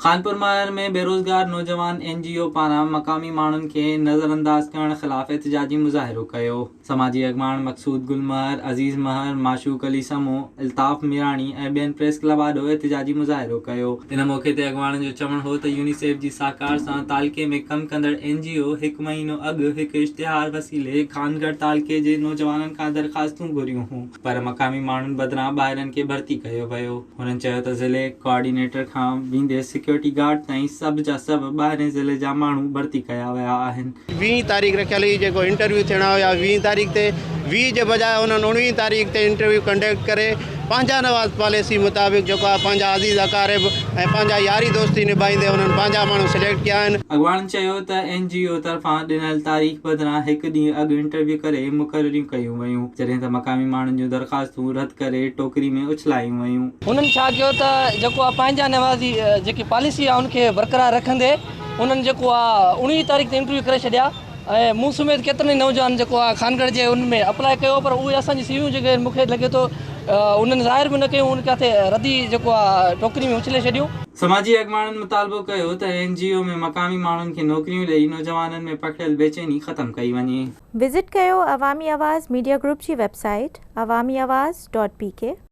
खानपुर महर में बेरोज़गार नौजवान NGO पारां मकामी माण्हुनि खे नज़रअंदाज करण ख़िलाफ़ एहतिजाजी मुज़ाहिरो कयो। समाजी अॻवान मक़सूद गुल महर, अज़ीज़ महर, माशूक अली समूह, अल्ताफ़ मीराणी ऐं ॿियनि प्रेस क्लब आॾो एहतिजाजी मुज़ाहिरो कयो। इन मौक़े ते अॻवाननि जो चवणु हो त यूनिसेफ जी साकार सां तालके में कमु कंदड़ NGO 1 महीनो अॻु हिकु इश्तिहार वसीले खानगढ़ तालके जे नौजवाननि खां दरख़्वास्तूं घुरियूं हुयूं, पर मकामी माण्हुनि बदिरां ॿाहिरनि खे भर्ती कयो वियो। हुननि चयो त ज़िले कोऑर्डिनेटर खां वेंदे सिक्योरिटी गार्ड ताईं सभ जा सभ ॿाहिरें ज़िले जा माण्हू भर्ती कया विया आहिनि। 20 तारीख़ रखियल हुई, जेको इंटरव्यू थियणा हुया 20 तारीख़ ते, 20 जे बजाय उन्हनि 19 तारीख़ ते इंटरव्यू कंडक्ट करे पंहिंजा नवाज़ पॉलिसी मुताबिक़ जेको आहे पंहिंजा अज़ीज़ अकारिब ऐं पंहिंजा यारी दोस्ती निभाईंदे उन्हनि पंहिंजा माण्हू सिलेक्ट कया आहिनि। अॻवाननि चयो त NGO तरफ़ां ॾिनल तारीख़ बदिरां हिकु ॾींहुं अॻु इंटरव्यू करे मुक़ररियूं कयूं वयूं, जॾहिं त मक़ामी माण्हुनि जूं दरख़्वास्तूं रद्द करे टोकरी में उछलायूं वयूं। उन्हनि छा कयो त जेको आहे पंहिंजा नवाज़ी जेकी पॉलिसी आहे उनखे बरक़रार रखंदे उन्हनि जेको आहे 19 तारीख़ ते इंटरव्यू करे छॾिया ऐं मूं समेत केतिरनि नौजवान जेको आहे खानगढ़ जे उनमें अप्लाई कयो, पर उहे असांजी सीवियूं जेके मूंखे लॻे थो उन्हनि ज़ाहिर बि न कयूं, उन किथे रदी जेको आहे टोकरी में उछले छॾियूं। समाजी अॻवाननि मुतालबो कयो त NGO में मक़ामी माण्हुनि खे नौकरियूं ॾेई नौजवाननि में पखिड़ियल बेचैनी ख़तमु कई वञे। विज़िट कयो अवामी आवाज़ मीडिया ग्रुप जी वेबसाइट awamiawaz.pk।